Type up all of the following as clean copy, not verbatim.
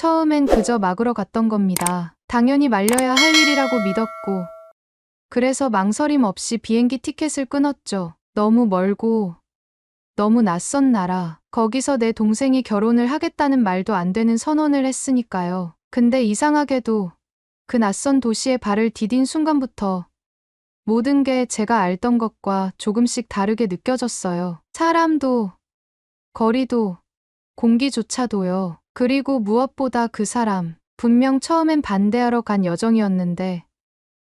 처음엔 그저 막으러 갔던 겁니다. 당연히 말려야 할 일이라고 믿었고, 그래서 망설임 없이 비행기 티켓을 끊었죠. 너무 멀고 너무 낯선 나라, 거기서 내 동생이 결혼을 하겠다는 말도 안 되는 선언을 했으니까요. 근데 이상하게도 그 낯선 도시에 발을 디딘 순간부터 모든 게 제가 알던 것과 조금씩 다르게 느껴졌어요. 사람도, 거리도, 공기조차도요. 그리고 무엇보다 그 사람, 분명 처음엔 반대하러 간 여정이었는데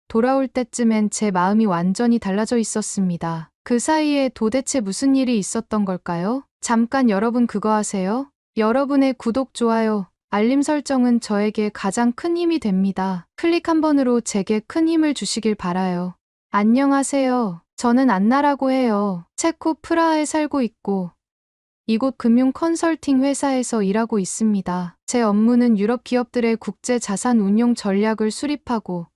돌아올 때쯤엔 제 마음이 완전히 달라져 있었습니다. 그 사이에 도대체 무슨 일이 있었던 걸까요? 잠깐 여러분 그거 아세요? 여러분의 구독, 좋아요, 알림 설정은 저에게 가장 큰 힘이 됩니다. 클릭 한 번으로 제게 큰 힘을 주시길 바라요. 안녕하세요. 저는 안나라고 해요. 체코 프라하에 살고 있고 이곳 금융 컨설팅 회사에서 일하고 있습니다. 제 업무는 유럽 기업들의 국제 자산 운용 전략을 수립하고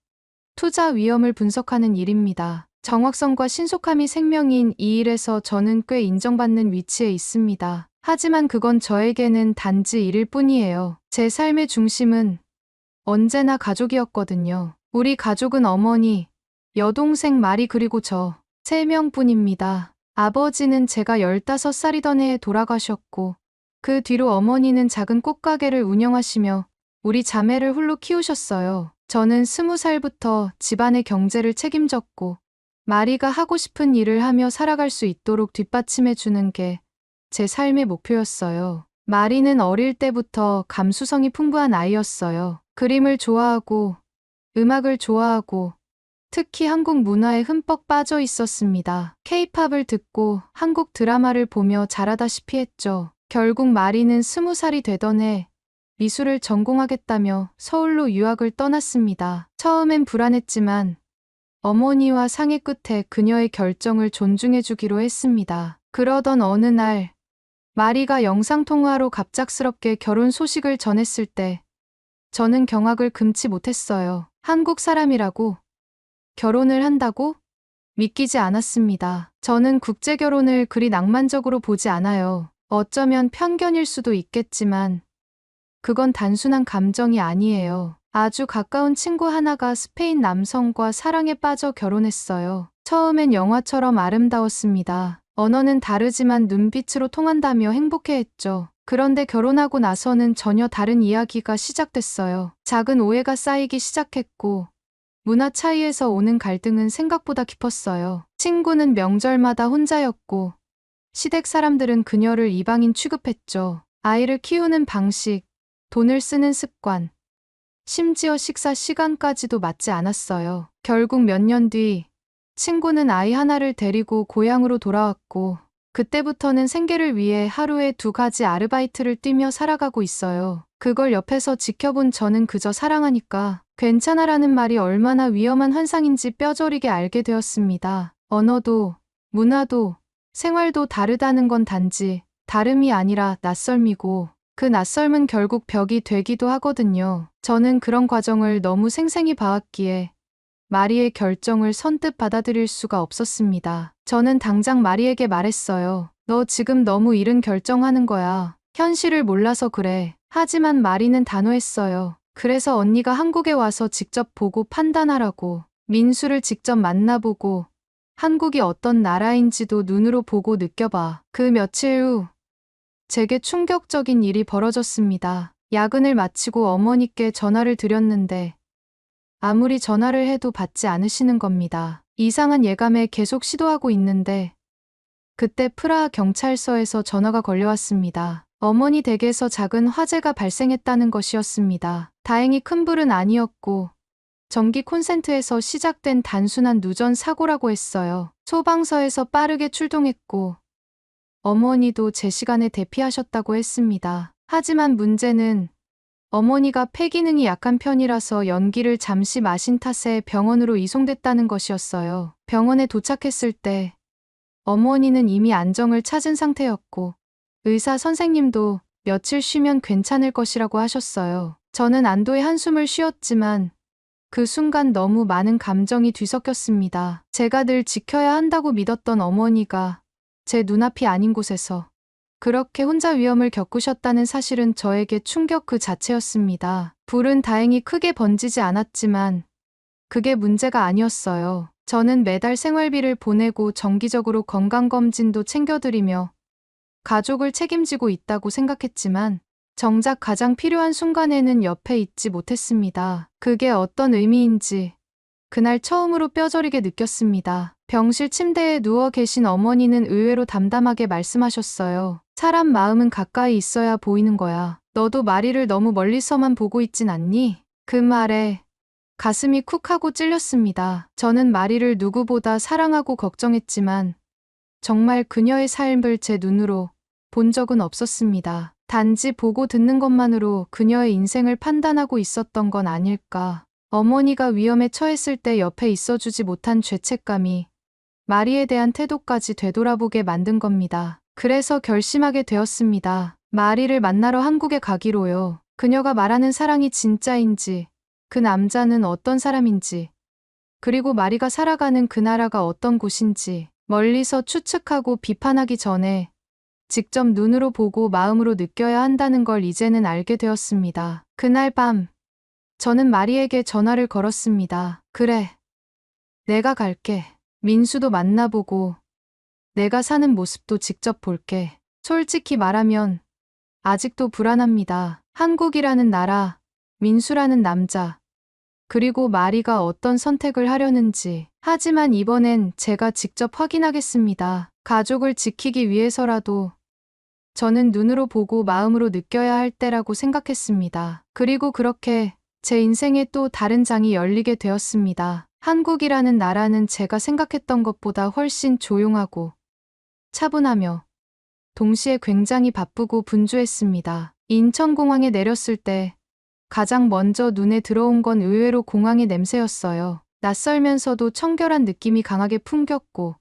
투자 위험을 분석하는 일입니다. 정확성과 신속함이 생명인 이 일에서 저는 꽤 인정받는 위치에 있습니다. 하지만 그건 저에게는 단지 일일 뿐이에요. 제 삶의 중심은 언제나 가족이었거든요. 우리 가족은 어머니, 여동생 마리 그리고 저 3명뿐입니다. 아버지는 제가 15살이던 해에 돌아가셨고 그 뒤로 어머니는 작은 꽃가게를 운영하시며 우리 자매를 홀로 키우셨어요. 저는 20살부터 집안의 경제를 책임졌고 마리가 하고 싶은 일을 하며 살아갈 수 있도록 뒷받침해 주는 게 제 삶의 목표였어요. 마리는 어릴 때부터 감수성이 풍부한 아이였어요. 그림을 좋아하고 음악을 좋아하고 특히 한국 문화에 흠뻑 빠져 있었습니다. 케이팝을 듣고 한국 드라마를 보며 자라다시피 했죠. 결국 마리는 20살이 되던 해 미술을 전공하겠다며 서울로 유학을 떠났습니다. 처음엔 불안했지만 어머니와 상의 끝에 그녀의 결정을 존중해주기로 했습니다. 그러던 어느 날 마리가 영상통화로 갑작스럽게 결혼 소식을 전했을 때 저는 경악을 금치 못했어요. 한국 사람이라고? 결혼을 한다고? 믿기지 않았습니다. 저는 국제결혼을 그리 낭만적으로 보지 않아요. 어쩌면 편견일 수도 있겠지만 그건 단순한 감정이 아니에요. 아주 가까운 친구 하나가 스페인 남성과 사랑에 빠져 결혼했어요. 처음엔 영화처럼 아름다웠습니다. 언어는 다르지만 눈빛으로 통한다며 행복해했죠. 그런데 결혼하고 나서는 전혀 다른 이야기가 시작됐어요. 작은 오해가 쌓이기 시작했고 문화 차이에서 오는 갈등은 생각보다 깊었어요. 친구는 명절마다 혼자였고 시댁 사람들은 그녀를 이방인 취급했죠. 아이를 키우는 방식, 돈을 쓰는 습관, 심지어 식사 시간까지도 맞지 않았어요. 결국 몇 년 뒤 친구는 아이 하나를 데리고 고향으로 돌아왔고 그때부터는 생계를 위해 하루에 2가지 아르바이트를 뛰며 살아가고 있어요. 그걸 옆에서 지켜본 저는 그저 사랑하니까 괜찮아라는 말이 얼마나 위험한 환상인지 뼈저리게 알게 되었습니다. 언어도, 문화도, 생활도 다르다는 건 단지 다름이 아니라 낯설미고 그 낯설은 결국 벽이 되기도 하거든요. 저는 그런 과정을 너무 생생히 봐왔기에 마리의 결정을 선뜻 받아들일 수가 없었습니다. 저는 당장 마리에게 말했어요. 너 지금 너무 이른 결정하는 거야. 현실을 몰라서 그래. 하지만 마리는 단호했어요. 그래서 언니가 한국에 와서 직접 보고 판단하라고. 민수를 직접 만나보고 한국이 어떤 나라인지도 눈으로 보고 느껴봐. 그 며칠 후 제게 충격적인 일이 벌어졌습니다. 야근을 마치고 어머니께 전화를 드렸는데 아무리 전화를 해도 받지 않으시는 겁니다. 이상한 예감에 계속 시도하고 있는데 그때 프라하 경찰서에서 전화가 걸려왔습니다. 어머니 댁에서 작은 화재가 발생했다는 것이었습니다. 다행히 큰 불은 아니었고 전기 콘센트에서 시작된 단순한 누전 사고라고 했어요. 소방서에서 빠르게 출동했고 어머니도 제 시간에 대피하셨다고 했습니다. 하지만 문제는 어머니가 폐기능이 약한 편이라서 연기를 잠시 마신 탓에 병원으로 이송됐다는 것이었어요. 병원에 도착했을 때 어머니는 이미 안정을 찾은 상태였고 의사 선생님도 며칠 쉬면 괜찮을 것이라고 하셨어요. 저는 안도의 한숨을 쉬었지만 그 순간 너무 많은 감정이 뒤섞였습니다. 제가 늘 지켜야 한다고 믿었던 어머니가 제 눈앞이 아닌 곳에서 그렇게 혼자 위험을 겪으셨다는 사실은 저에게 충격 그 자체였습니다. 불은 다행히 크게 번지지 않았지만 그게 문제가 아니었어요. 저는 매달 생활비를 보내고 정기적으로 건강검진도 챙겨드리며 가족을 책임지고 있다고 생각했지만 정작 가장 필요한 순간에는 옆에 있지 못했습니다. 그게 어떤 의미인지 그날 처음으로 뼈저리게 느꼈습니다. 병실 침대에 누워 계신 어머니는 의외로 담담하게 말씀하셨어요. 사람 마음은 가까이 있어야 보이는 거야. 너도 마리를 너무 멀리서만 보고 있진 않니? 그 말에 가슴이 쿡 하고 찔렸습니다. 저는 마리를 누구보다 사랑하고 걱정했지만 정말 그녀의 삶을 제 눈으로 본 적은 없었습니다. 단지 보고 듣는 것만으로 그녀의 인생을 판단하고 있었던 건 아닐까. 어머니가 위험에 처했을 때 옆에 있어주지 못한 죄책감이 마리에 대한 태도까지 되돌아보게 만든 겁니다. 그래서 결심하게 되었습니다. 마리를 만나러 한국에 가기로요. 그녀가 말하는 사랑이 진짜인지, 그 남자는 어떤 사람인지, 그리고 마리가 살아가는 그 나라가 어떤 곳인지 멀리서 추측하고 비판하기 전에 직접 눈으로 보고 마음으로 느껴야 한다는 걸 이제는 알게 되었습니다. 그날 밤 저는 마리에게 전화를 걸었습니다. 그래, 내가 갈게. 민수도 만나보고 내가 사는 모습도 직접 볼게. 솔직히 말하면 아직도 불안합니다. 한국이라는 나라, 민수라는 남자, 그리고 마리가 어떤 선택을 하려는지. 하지만 이번엔 제가 직접 확인하겠습니다. 가족을 지키기 위해서라도 저는 눈으로 보고 마음으로 느껴야 할 때라고 생각했습니다. 그리고 그렇게 제 인생에 또 다른 장이 열리게 되었습니다. 한국이라는 나라는 제가 생각했던 것보다 훨씬 조용하고 차분하며 동시에 굉장히 바쁘고 분주했습니다. 인천공항에 내렸을 때 가장 먼저 눈에 들어온 건 의외로 공항의 냄새였어요. 낯설면서도 청결한 느낌이 강하게 풍겼고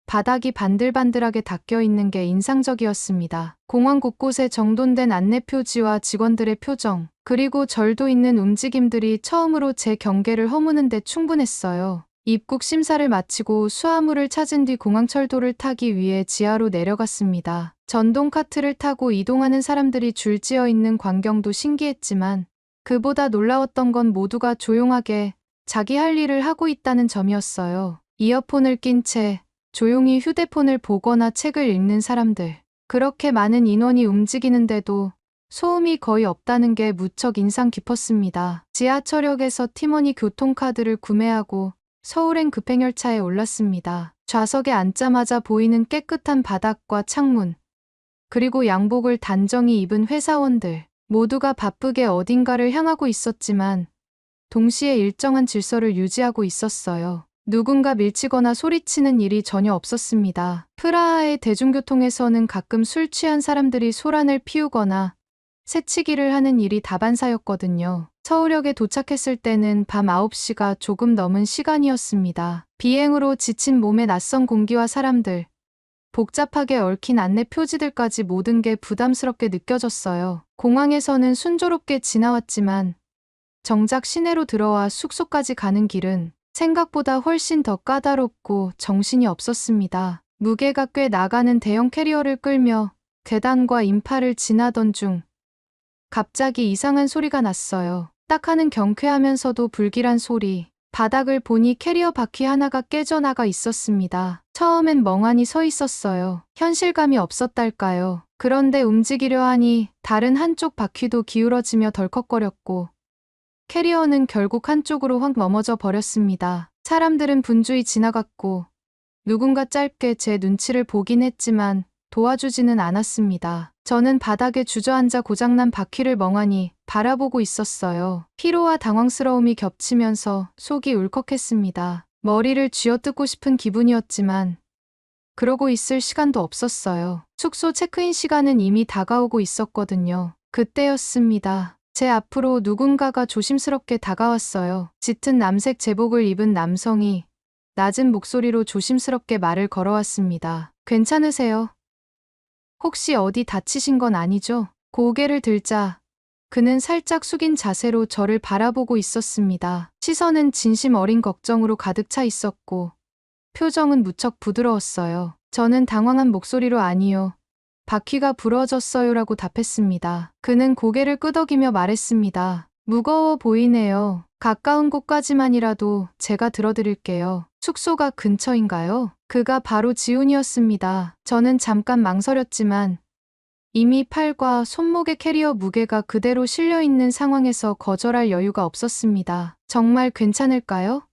바닥이 반들반들하게 닦여 있는 게 인상적이었습니다. 공항 곳곳에 정돈된 안내 표지와 직원들의 표정, 그리고 절도 있는 움직임들이 처음으로 제 경계를 허무는 데 충분했어요. 입국 심사를 마치고 수화물을 찾은 뒤 공항철도를 타기 위해 지하로 내려갔습니다. 전동 카트를 타고 이동하는 사람들이 줄지어 있는 광경도 신기했지만 그보다 놀라웠던 건 모두가 조용하게 자기 할 일을 하고 있다는 점이었어요. 이어폰을 낀 채 조용히 휴대폰을 보거나 책을 읽는 사람들. 그렇게 많은 인원이 움직이는데도 소음이 거의 없다는 게 무척 인상 깊었습니다. 지하철역에서 팀원이 교통카드를 구매하고 서울행 급행열차에 올랐습니다. 좌석에 앉자마자 보이는 깨끗한 바닥과 창문, 그리고 양복을 단정히 입은 회사원들. 모두가 바쁘게 어딘가를 향하고 있었지만 동시에 일정한 질서를 유지하고 있었어요. 누군가 밀치거나 소리치는 일이 전혀 없었습니다. 프라하의 대중교통에서는 가끔 술 취한 사람들이 소란을 피우거나 새치기를 하는 일이 다반사였거든요. 서울역에 도착했을 때는 밤 9시가 조금 넘은 시간이었습니다. 비행으로 지친 몸에 낯선 공기와 사람들, 복잡하게 얽힌 안내 표지들까지 모든 게 부담스럽게 느껴졌어요. 공항에서는 순조롭게 지나왔지만 정작 시내로 들어와 숙소까지 가는 길은 생각보다 훨씬 더 까다롭고 정신이 없었습니다. 무게가 꽤 나가는 대형 캐리어를 끌며 계단과 인파를 지나던 중 갑자기 이상한 소리가 났어요. 딱 하는 경쾌하면서도 불길한 소리. 바닥을 보니 캐리어 바퀴 하나가 깨져나가 있었습니다. 처음엔 멍하니 서 있었어요. 현실감이 없었달까요. 그런데 움직이려 하니 다른 한쪽 바퀴도 기울어지며 덜컥거렸고 캐리어는 결국 한쪽으로 확 넘어져 버렸습니다. 사람들은 분주히 지나갔고 누군가 짧게 제 눈치를 보긴 했지만 도와주지는 않았습니다. 저는 바닥에 주저앉아 고장난 바퀴를 멍하니 바라보고 있었어요. 피로와 당황스러움이 겹치면서 속이 울컥했습니다. 머리를 쥐어뜯고 싶은 기분이었지만 그러고 있을 시간도 없었어요. 숙소 체크인 시간은 이미 다가오고 있었거든요. 그때였습니다. 제 앞으로 누군가가 조심스럽게 다가왔어요. 짙은 남색 제복을 입은 남성이 낮은 목소리로 조심스럽게 말을 걸어왔습니다. 괜찮으세요? 혹시 어디 다치신 건 아니죠? 고개를 들자 그는 살짝 숙인 자세로 저를 바라보고 있었습니다. 시선은 진심 어린 걱정으로 가득 차 있었고 표정은 무척 부드러웠어요. 저는 당황한 목소리로 아니요. 바퀴가 부러졌어요라고 답했습니다. 그는 고개를 끄덕이며 말했습니다. 무거워 보이네요. 가까운 곳까지만이라도 제가 들어드릴게요. 숙소가 근처인가요? 그가 바로 지훈이었습니다. 저는 잠깐 망설였지만 이미 팔과 손목에 캐리어 무게가 그대로 실려있는 상황에서 거절할 여유가 없었습니다. 정말 괜찮을까요?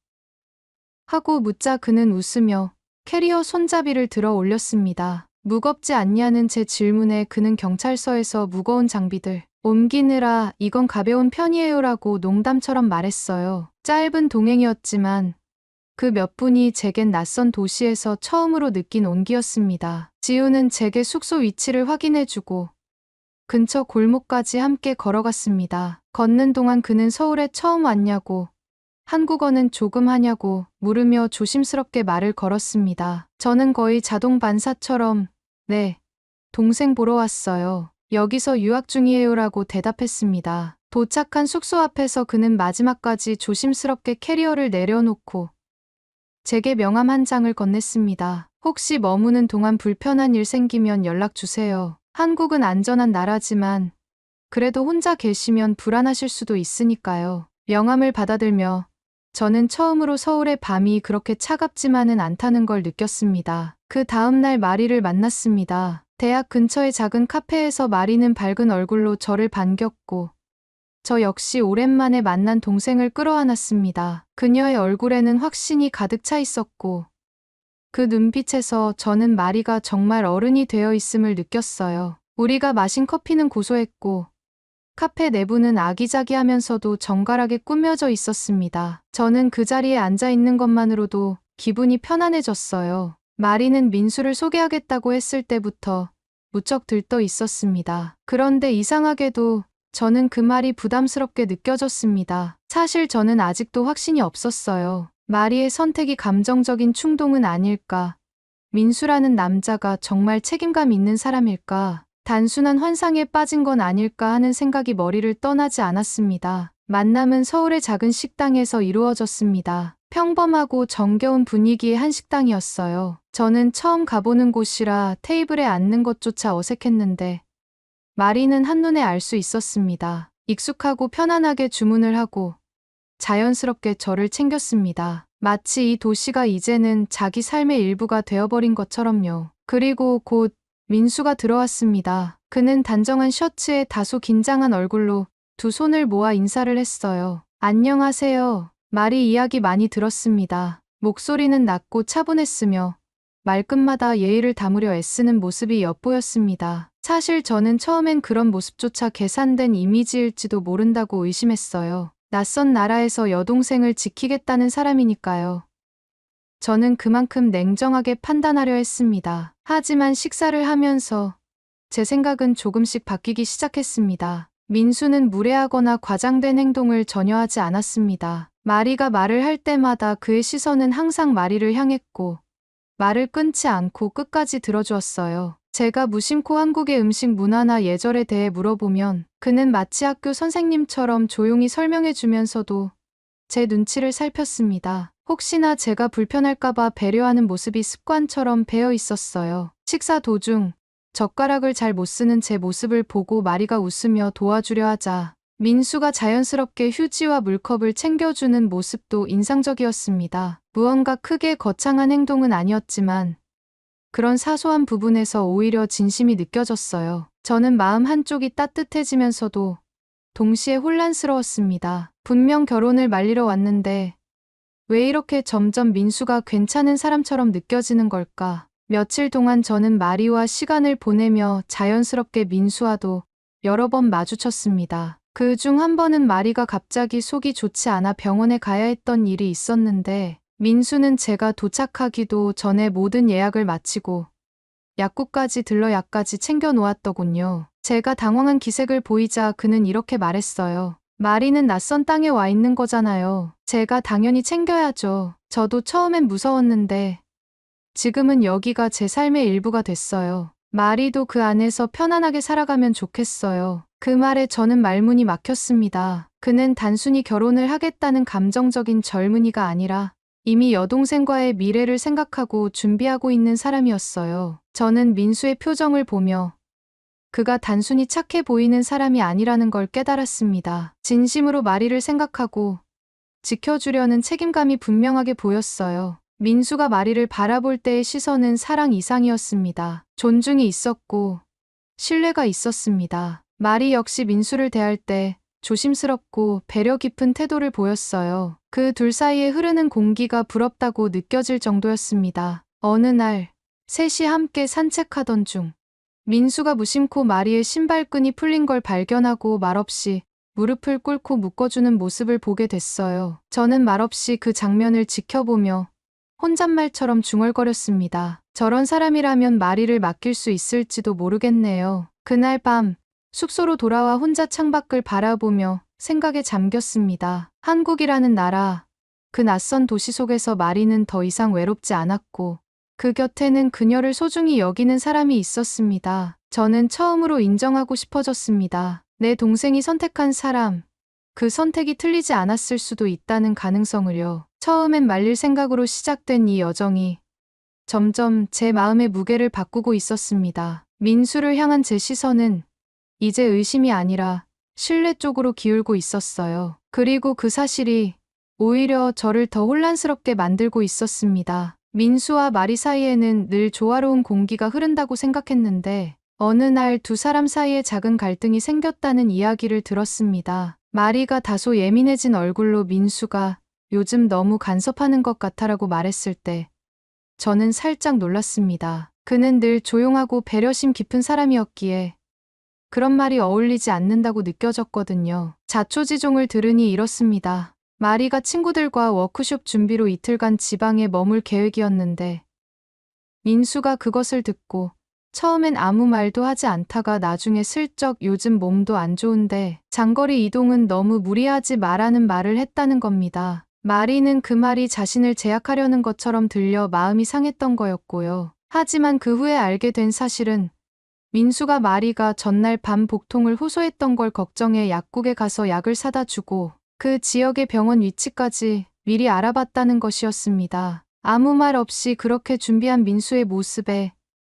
하고 묻자 그는 웃으며 캐리어 손잡이를 들어 올렸습니다. 무겁지 않냐는 제 질문에 그는 경찰서에서 무거운 장비들 옮기느라 이건 가벼운 편이에요라고 농담처럼 말했어요. 짧은 동행이었지만 그 몇 분이 제겐 낯선 도시에서 처음으로 느낀 온기였습니다. 지우는 제게 숙소 위치를 확인해주고 근처 골목까지 함께 걸어갔습니다. 걷는 동안 그는 서울에 처음 왔냐고 한국어는 조금 하냐고 물으며 조심스럽게 말을 걸었습니다. 저는 거의 자동 반사처럼 네, 동생 보러 왔어요. 여기서 유학 중이에요라고 대답했습니다. 도착한 숙소 앞에서 그는 마지막까지 조심스럽게 캐리어를 내려놓고 제게 명함 한 장을 건넸습니다. 혹시 머무는 동안 불편한 일 생기면 연락 주세요. 한국은 안전한 나라지만 그래도 혼자 계시면 불안하실 수도 있으니까요. 명함을 받아들며 저는 처음으로 서울의 밤이 그렇게 차갑지만은 않다는 걸 느꼈습니다. 그 다음 날 마리를 만났습니다. 대학 근처의 작은 카페에서 마리는 밝은 얼굴로 저를 반겼고 저 역시 오랜만에 만난 동생을 끌어안았습니다. 그녀의 얼굴에는 확신이 가득 차 있었고 그 눈빛에서 저는 마리가 정말 어른이 되어 있음을 느꼈어요. 우리가 마신 커피는 고소했고 카페 내부는 아기자기하면서도 정갈하게 꾸며져 있었습니다. 저는 그 자리에 앉아 있는 것만으로도 기분이 편안해졌어요. 마리는 민수를 소개하겠다고 했을 때부터 무척 들떠 있었습니다. 그런데 이상하게도 저는 그 말이 부담스럽게 느껴졌습니다. 사실 저는 아직도 확신이 없었어요. 마리의 선택이 감정적인 충동은 아닐까? 민수라는 남자가 정말 책임감 있는 사람일까? 단순한 환상에 빠진 건 아닐까 하는 생각이 머리를 떠나지 않았습니다. 만남은 서울의 작은 식당에서 이루어졌습니다. 평범하고 정겨운 분위기의 한 식당이었어요. 저는 처음 가보는 곳이라 테이블에 앉는 것조차 어색했는데 마리는 한눈에 알 수 있었습니다. 익숙하고 편안하게 주문을 하고 자연스럽게 저를 챙겼습니다. 마치 이 도시가 이제는 자기 삶의 일부가 되어버린 것처럼요. 그리고 곧 민수가 들어왔습니다. 그는 단정한 셔츠에 다소 긴장한 얼굴로 두 손을 모아 인사를 했어요. 안녕하세요. 마리 이야기 많이 들었습니다. 목소리는 낮고 차분했으며 말끝마다 예의를 담으려 애쓰는 모습이 엿보였습니다. 사실 저는 처음엔 그런 모습조차 계산된 이미지일지도 모른다고 의심했어요. 낯선 나라에서 여동생을 지키겠다는 사람이니까요. 저는 그만큼 냉정하게 판단하려 했습니다. 하지만 식사를 하면서 제 생각은 조금씩 바뀌기 시작했습니다. 민수는 무례하거나 과장된 행동을 전혀 하지 않았습니다. 마리가 말을 할 때마다 그의 시선은 항상 마리를 향했고 말을 끊지 않고 끝까지 들어주었어요. 제가 무심코 한국의 음식 문화나 예절에 대해 물어보면 그는 마치 학교 선생님처럼 조용히 설명해 주면서도 제 눈치를 살폈습니다. 혹시나 제가 불편할까봐 배려하는 모습이 습관처럼 배어 있었어요. 식사 도중 젓가락을 잘 못 쓰는 제 모습을 보고 마리가 웃으며 도와주려 하자 민수가 자연스럽게 휴지와 물컵을 챙겨주는 모습도 인상적이었습니다. 무언가 크게 거창한 행동은 아니었지만 그런 사소한 부분에서 오히려 진심이 느껴졌어요. 저는 마음 한쪽이 따뜻해지면서도 동시에 혼란스러웠습니다. 분명 결혼을 말리러 왔는데 왜 이렇게 점점 민수가 괜찮은 사람처럼 느껴지는 걸까? 며칠 동안 저는 마리와 시간을 보내며 자연스럽게 민수와도 여러 번 마주쳤습니다. 그 중 한 번은 마리가 갑자기 속이 좋지 않아 병원에 가야 했던 일이 있었는데 민수는 제가 도착하기도 전에 모든 예약을 마치고 약국까지 들러 약까지 챙겨 놓았더군요. 제가 당황한 기색을 보이자 그는 이렇게 말했어요. 마리는 낯선 땅에 와 있는 거잖아요. 제가 당연히 챙겨야죠. 저도 처음엔 무서웠는데 지금은 여기가 제 삶의 일부가 됐어요. 마리도 그 안에서 편안하게 살아가면 좋겠어요. 그 말에 저는 말문이 막혔습니다. 그는 단순히 결혼을 하겠다는 감정적인 젊은이가 아니라 이미 여동생과의 미래를 생각하고 준비하고 있는 사람이었어요. 저는 민수의 표정을 보며 그가 단순히 착해 보이는 사람이 아니라는 걸 깨달았습니다. 진심으로 마리를 생각하고 지켜주려는 책임감이 분명하게 보였어요. 민수가 마리를 바라볼 때의 시선은 사랑 이상이었습니다. 존중이 있었고 신뢰가 있었습니다. 마리 역시 민수를 대할 때 조심스럽고 배려 깊은 태도를 보였어요. 그 둘 사이에 흐르는 공기가 부럽다고 느껴질 정도였습니다. 어느 날 셋이 함께 산책하던 중 민수가 무심코 마리의 신발끈이 풀린 걸 발견하고 말없이 무릎을 꿇고 묶어주는 모습을 보게 됐어요. 저는 말없이 그 장면을 지켜보며 혼잣말처럼 중얼거렸습니다. 저런 사람이라면 마리를 맡길 수 있을지도 모르겠네요. 그날 밤 숙소로 돌아와 혼자 창밖을 바라보며 생각에 잠겼습니다. 한국이라는 나라, 그 낯선 도시 속에서 마리는 더 이상 외롭지 않았고 그 곁에는 그녀를 소중히 여기는 사람이 있었습니다. 저는 처음으로 인정하고 싶어졌습니다. 내 동생이 선택한 사람, 그 선택이 틀리지 않았을 수도 있다는 가능성을요. 처음엔 말릴 생각으로 시작된 이 여정이 점점 제 마음의 무게를 바꾸고 있었습니다. 민수를 향한 제 시선은 이제 의심이 아니라 신뢰 쪽으로 기울고 있었어요. 그리고 그 사실이 오히려 저를 더 혼란스럽게 만들고 있었습니다. 민수와 마리 사이에는 늘 조화로운 공기가 흐른다고 생각했는데 어느 날 두 사람 사이에 작은 갈등이 생겼다는 이야기를 들었습니다. 마리가 다소 예민해진 얼굴로 민수가 요즘 너무 간섭하는 것 같아라고 말했을 때 저는 살짝 놀랐습니다. 그는 늘 조용하고 배려심 깊은 사람이었기에 그런 말이 어울리지 않는다고 느껴졌거든요. 자초지종을 들으니 이렇습니다. 마리가 친구들과 워크숍 준비로 이틀간 지방에 머물 계획이었는데 민수가 그것을 듣고 처음엔 아무 말도 하지 않다가 나중에 슬쩍 요즘 몸도 안 좋은데 장거리 이동은 너무 무리하지 마라는 말을 했다는 겁니다. 마리는 그 말이 자신을 제약하려는 것처럼 들려 마음이 상했던 거였고요. 하지만 그 후에 알게 된 사실은 민수가 마리가 전날 밤 복통을 호소했던 걸 걱정해 약국에 가서 약을 사다 주고 그 지역의 병원 위치까지 미리 알아봤다는 것이었습니다. 아무 말 없이 그렇게 준비한 민수의 모습에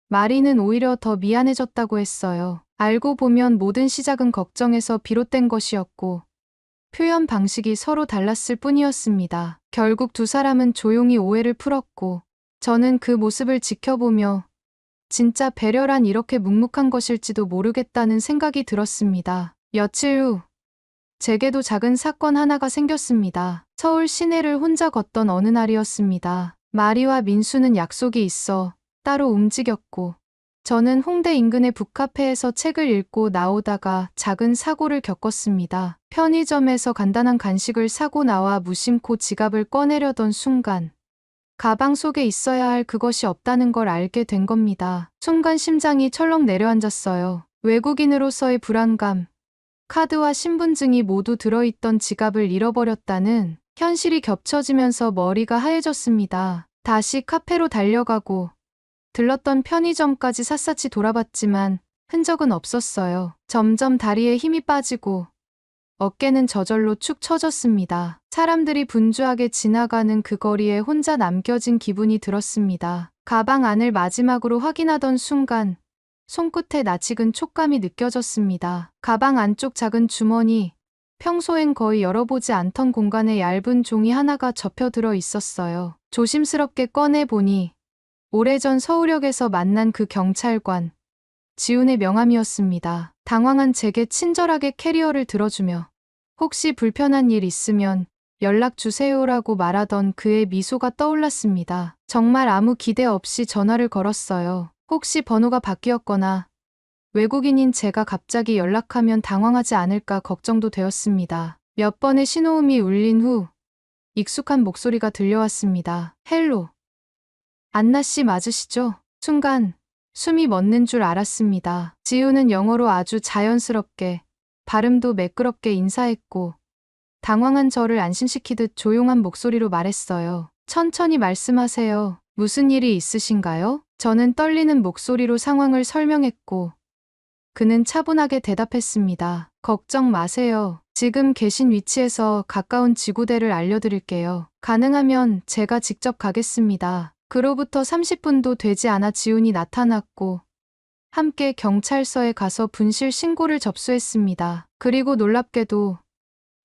마리는 오히려 더 미안해졌다고 했어요. 알고 보면 모든 시작은 걱정에서 비롯된 것이었고 표현 방식이 서로 달랐을 뿐이었습니다. 결국 두 사람은 조용히 오해를 풀었고 저는 그 모습을 지켜보며 진짜 배려란 이렇게 묵묵한 것일지도 모르겠다는 생각이 들었습니다. 며칠 후 제게도 작은 사건 하나가 생겼습니다. 서울 시내를 혼자 걷던 어느 날이었습니다. 마리와 민수는 약속이 있어 따로 움직였고 저는 홍대 인근의 북카페에서 책을 읽고 나오다가 작은 사고를 겪었습니다. 편의점에서 간단한 간식을 사고 나와 무심코 지갑을 꺼내려던 순간 가방 속에 있어야 할 그것이 없다는 걸 알게 된 겁니다. 순간 심장이 철렁 내려앉았어요. 외국인으로서의 불안감, 카드와 신분증이 모두 들어있던 지갑을 잃어버렸다는 현실이 겹쳐지면서 머리가 하얘졌습니다. 다시 카페로 달려가고 들렀던 편의점까지 샅샅이 돌아봤지만 흔적은 없었어요. 점점 다리에 힘이 빠지고 어깨는 저절로 축 처졌습니다. 사람들이 분주하게 지나가는 그 거리에 혼자 남겨진 기분이 들었습니다. 가방 안을 마지막으로 확인하던 순간 손끝에 낯익은 촉감이 느껴졌습니다. 가방 안쪽 작은 주머니, 평소엔 거의 열어보지 않던 공간에 얇은 종이 하나가 접혀 들어 있었어요. 조심스럽게 꺼내보니 오래전 서울역에서 만난 그 경찰관, 지훈의 명함이었습니다. 당황한 제게 친절하게 캐리어를 들어주며 혹시 불편한 일 있으면 연락 주세요라고 말하던 그의 미소가 떠올랐습니다. 정말 아무 기대 없이 전화를 걸었어요. 혹시 번호가 바뀌었거나 외국인인 제가 갑자기 연락하면 당황하지 않을까 걱정도 되었습니다. 몇 번의 신호음이 울린 후 익숙한 목소리가 들려왔습니다. 헬로. 안나 씨 맞으시죠? 순간 숨이 멎는 줄 알았습니다. 지우는 영어로 아주 자연스럽게 발음도 매끄럽게 인사했고 당황한 저를 안심시키듯 조용한 목소리로 말했어요. 천천히 말씀하세요. 무슨 일이 있으신가요? 저는 떨리는 목소리로 상황을 설명했고 그는 차분하게 대답했습니다. 걱정 마세요. 지금 계신 위치에서 가까운 지구대를 알려드릴게요. 가능하면 제가 직접 가겠습니다. 그로부터 30분도 되지 않아 지훈이 나타났고 함께 경찰서에 가서 분실 신고를 접수했습니다. 그리고 놀랍게도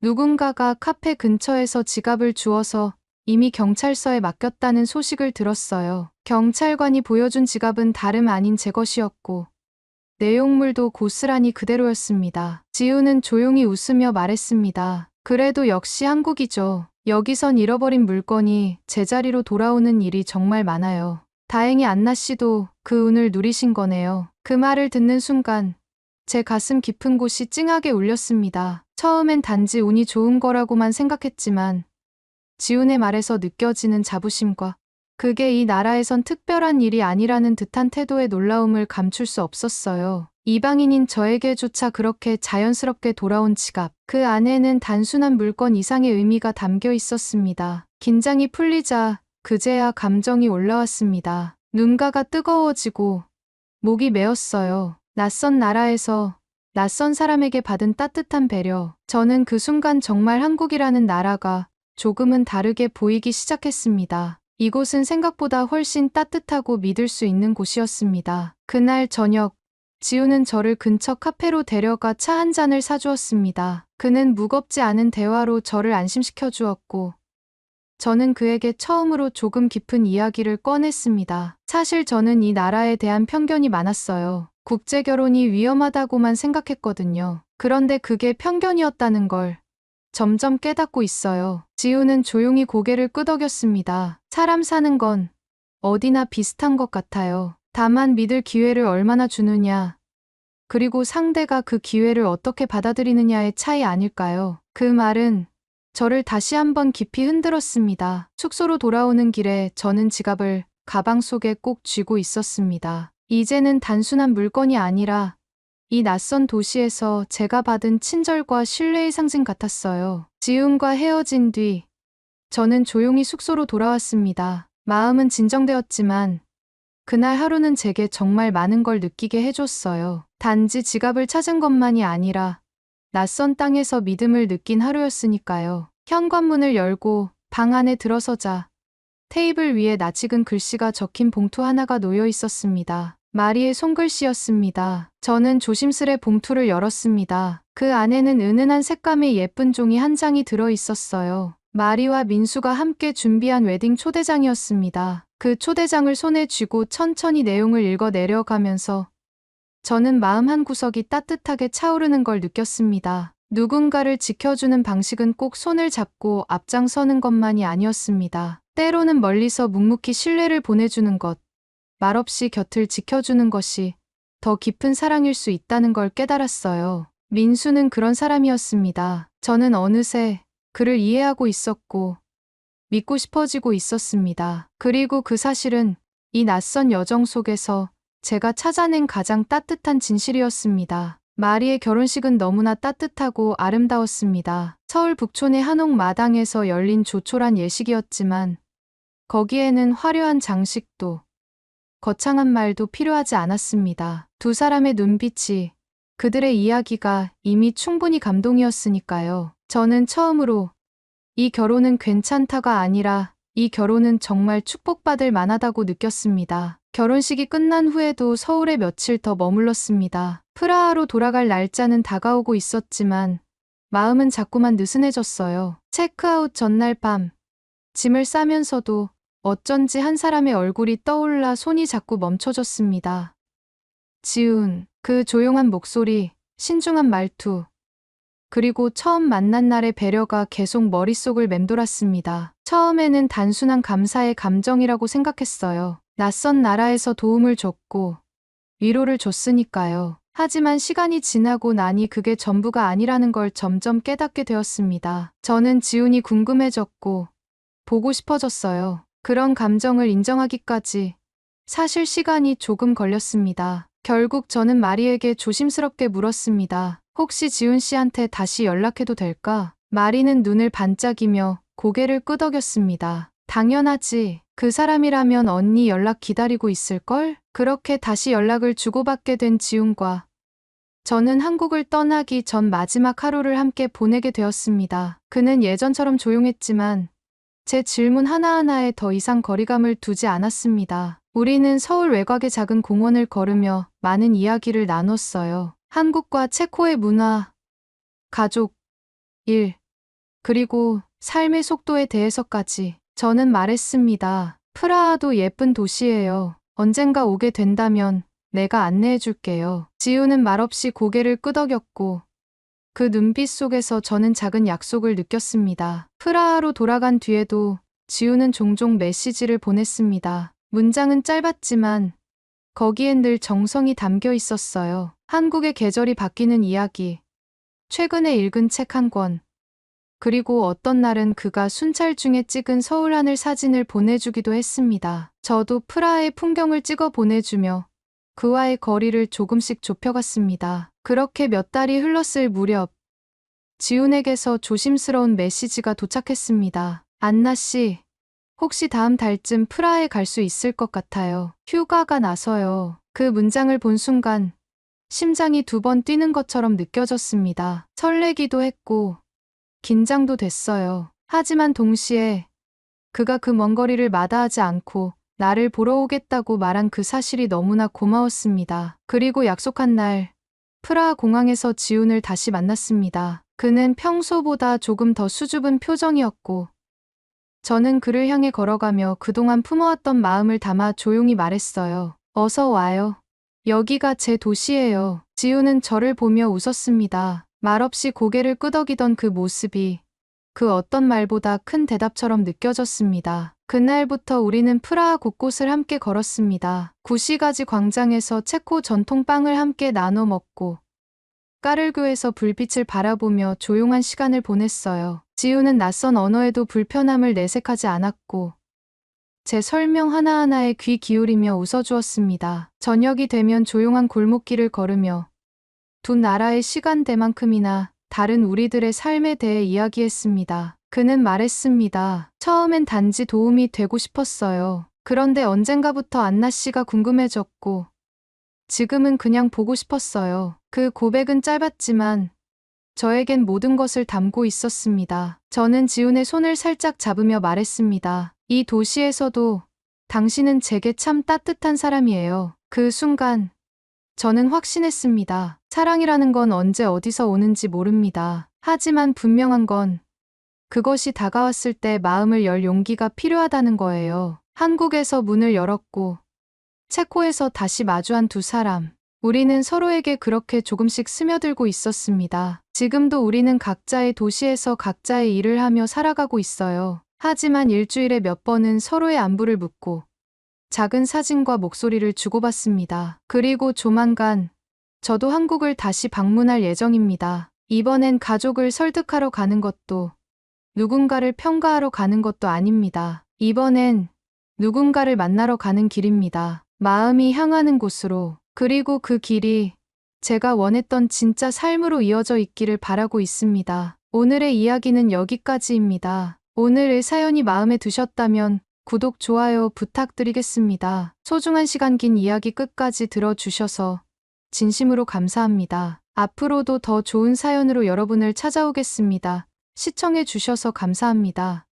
누군가가 카페 근처에서 지갑을 주워서 이미 경찰서에 맡겼다는 소식을 들었어요. 경찰관이 보여준 지갑은 다름 아닌 제 것이었고 내용물도 고스란히 그대로였습니다. 지우는 조용히 웃으며 말했습니다. 그래도 역시 한국이죠. 여기선 잃어버린 물건이 제자리로 돌아오는 일이 정말 많아요. 다행히 안나 씨도 그 운을 누리신 거네요. 그 말을 듣는 순간 제 가슴 깊은 곳이 찡하게 울렸습니다. 처음엔 단지 운이 좋은 거라고만 생각했지만 지훈의 말에서 느껴지는 자부심과 그게 이 나라에선 특별한 일이 아니라는 듯한 태도의 놀라움을 감출 수 없었어요. 이방인인 저에게조차 그렇게 자연스럽게 돌아온 지갑. 그 안에는 단순한 물건 이상의 의미가 담겨 있었습니다. 긴장이 풀리자 그제야 감정이 올라왔습니다. 눈가가 뜨거워지고 목이 메었어요. 낯선 나라에서 낯선 사람에게 받은 따뜻한 배려. 저는 그 순간 정말 한국이라는 나라가 조금은 다르게 보이기 시작했습니다. 이곳은 생각보다 훨씬 따뜻하고 믿을 수 있는 곳이었습니다. 그날 저녁, 지우는 저를 근처 카페로 데려가 차 한 잔을 사주었습니다. 그는 무겁지 않은 대화로 저를 안심시켜 주었고, 저는 그에게 처음으로 조금 깊은 이야기를 꺼냈습니다. 사실 저는 이 나라에 대한 편견이 많았어요. 국제 결혼이 위험하다고만 생각했거든요. 그런데 그게 편견이었다는 걸 점점 깨닫고 있어요. 지우는 조용히 고개를 끄덕였습니다. 사람 사는 건 어디나 비슷한 것 같아요. 다만 믿을 기회를 얼마나 주느냐, 그리고 상대가 그 기회를 어떻게 받아들이느냐의 차이 아닐까요? 그 말은 저를 다시 한번 깊이 흔들었습니다. 숙소로 돌아오는 길에 저는 지갑을 가방 속에 꼭 쥐고 있었습니다. 이제는 단순한 물건이 아니라 이 낯선 도시에서 제가 받은 친절과 신뢰의 상징 같았어요. 지훈과 헤어진 뒤 저는 조용히 숙소로 돌아왔습니다. 마음은 진정되었지만 그날 하루는 제게 정말 많은 걸 느끼게 해줬어요. 단지 지갑을 찾은 것만이 아니라 낯선 땅에서 믿음을 느낀 하루였으니까요. 현관문을 열고 방 안에 들어서자 테이블 위에 낯익은 글씨가 적힌 봉투 하나가 놓여 있었습니다. 마리의 손글씨였습니다. 저는 조심스레 봉투를 열었습니다. 그 안에는 은은한 색감의 예쁜 종이 한 장이 들어 있었어요. 마리와 민수가 함께 준비한 웨딩 초대장이었습니다. 그 초대장을 손에 쥐고 천천히 내용을 읽어 내려가면서 저는 마음 한구석이 따뜻하게 차오르는 걸 느꼈습니다. 누군가를 지켜주는 방식은 꼭 손을 잡고 앞장서는 것만이 아니었습니다. 때로는 멀리서 묵묵히 신뢰를 보내주는 것, 말없이 곁을 지켜주는 것이 더 깊은 사랑일 수 있다는 걸 깨달았어요. 민수는 그런 사람이었습니다. 저는 어느새 그를 이해하고 있었고 믿고 싶어지고 있었습니다. 그리고 그 사실은 이 낯선 여정 속에서 제가 찾아낸 가장 따뜻한 진실이었습니다. 마리의 결혼식은 너무나 따뜻하고 아름다웠습니다. 서울 북촌의 한옥 마당에서 열린 조촐한 예식이었지만 거기에는 화려한 장식도 거창한 말도 필요하지 않았습니다. 두 사람의 눈빛이, 그들의 이야기가 이미 충분히 감동이었으니까요. 저는 처음으로 이 결혼은 괜찮다가 아니라 이 결혼은 정말 축복받을 만하다고 느꼈습니다. 결혼식이 끝난 후에도 서울에 며칠 더 머물렀습니다. 프라하로 돌아갈 날짜는 다가오고 있었지만 마음은 자꾸만 느슨해졌어요. 체크아웃 전날 밤, 짐을 싸면서도 어쩐지 한 사람의 얼굴이 떠올라 손이 자꾸 멈춰졌습니다. 지훈, 그 조용한 목소리, 신중한 말투, 그리고 처음 만난 날의 배려가 계속 머릿속을 맴돌았습니다. 처음에는 단순한 감사의 감정이라고 생각했어요. 낯선 나라에서 도움을 줬고 위로를 줬으니까요. 하지만 시간이 지나고 나니 그게 전부가 아니라는 걸 점점 깨닫게 되었습니다. 저는 지훈이 궁금해졌고 보고 싶어졌어요. 그런 감정을 인정하기까지 사실 시간이 조금 걸렸습니다. 결국 저는 마리에게 조심스럽게 물었습니다. 혹시 지훈 씨한테 다시 연락해도 될까? 마리는 눈을 반짝이며 고개를 끄덕였습니다. 당연하지. 그 사람이라면 언니 연락 기다리고 있을걸? 그렇게 다시 연락을 주고받게 된 지훈과 저는 한국을 떠나기 전 마지막 하루를 함께 보내게 되었습니다. 그는 예전처럼 조용했지만 제 질문 하나하나에 더 이상 거리감을 두지 않았습니다. 우리는 서울 외곽의 작은 공원을 걸으며 많은 이야기를 나눴어요. 한국과 체코의 문화, 가족, 일, 그리고 삶의 속도에 대해서까지. 저는 말했습니다. 프라하도 예쁜 도시예요. 언젠가 오게 된다면 내가 안내해 줄게요. 지우는 말없이 고개를 끄덕였고 그 눈빛 속에서 저는 작은 약속을 느꼈습니다. 프라하로 돌아간 뒤에도 지우는 종종 메시지를 보냈습니다. 문장은 짧았지만 거기엔 늘 정성이 담겨 있었어요. 한국의 계절이 바뀌는 이야기, 최근에 읽은 책 한 권, 그리고 어떤 날은 그가 순찰 중에 찍은 서울 하늘 사진을 보내주기도 했습니다. 저도 프라하의 풍경을 찍어 보내주며 그와의 거리를 조금씩 좁혀갔습니다. 그렇게 몇 달이 흘렀을 무렵 지훈에게서 조심스러운 메시지가 도착했습니다. 안나 씨, 혹시 다음 달쯤 프라하에 갈 수 있을 것 같아요. 휴가가 나서요. 그 문장을 본 순간 심장이 2번 뛰는 것처럼 느껴졌습니다. 설레기도 했고 긴장도 됐어요. 하지만 동시에 그가 그 먼 거리를 마다하지 않고 나를 보러 오겠다고 말한 그 사실이 너무나 고마웠습니다. 그리고 약속한 날 프라하 공항에서 지훈을 다시 만났습니다. 그는 평소보다 조금 더 수줍은 표정이었고 저는 그를 향해 걸어가며 그동안 품어왔던 마음을 담아 조용히 말했어요. 어서 와요. 여기가 제 도시예요. 지훈은 저를 보며 웃었습니다. 말없이 고개를 끄덕이던 그 모습이 그 어떤 말보다 큰 대답처럼 느껴졌습니다. 그날부터 우리는 프라하 곳곳을 함께 걸었습니다. 구시가지 광장에서 체코 전통빵을 함께 나눠 먹고 까를교에서 불빛을 바라보며 조용한 시간을 보냈어요. 지우는 낯선 언어에도 불편함을 내색하지 않았고 제 설명 하나하나에 귀 기울이며 웃어주었습니다. 저녁이 되면 조용한 골목길을 걸으며 두 나라의 시간대만큼이나 다른 우리들의 삶에 대해 이야기했습니다. 그는 말했습니다. 처음엔 단지 도움이 되고 싶었어요. 그런데 언젠가부터 안나 씨가 궁금해졌고 지금은 그냥 보고 싶었어요. 그 고백은 짧았지만 저에겐 모든 것을 담고 있었습니다. 저는 지훈의 손을 살짝 잡으며 말했습니다. 이 도시에서도 당신은 제게 참 따뜻한 사람이에요. 그 순간 저는 확신했습니다. 사랑이라는 건 언제 어디서 오는지 모릅니다. 하지만 분명한 건 그것이 다가왔을 때 마음을 열 용기가 필요하다는 거예요. 한국에서 문을 열었고 체코에서 다시 마주한 두 사람. 우리는 서로에게 그렇게 조금씩 스며들고 있었습니다. 지금도 우리는 각자의 도시에서 각자의 일을 하며 살아가고 있어요. 하지만 일주일에 몇 번은 서로의 안부를 묻고 작은 사진과 목소리를 주고받습니다. 그리고 조만간 저도 한국을 다시 방문할 예정입니다. 이번엔 가족을 설득하러 가는 것도 누군가를 평가하러 가는 것도 아닙니다. 이번엔 누군가를 만나러 가는 길입니다. 마음이 향하는 곳으로. 그리고 그 길이 제가 원했던 진짜 삶으로 이어져 있기를 바라고 있습니다. 오늘의 이야기는 여기까지입니다. 오늘의 사연이 마음에 드셨다면 구독, 좋아요 부탁드리겠습니다. 소중한 시간 긴 이야기 끝까지 들어주셔서 진심으로 감사합니다. 앞으로도 더 좋은 사연으로 여러분을 찾아오겠습니다. 시청해 주셔서 감사합니다.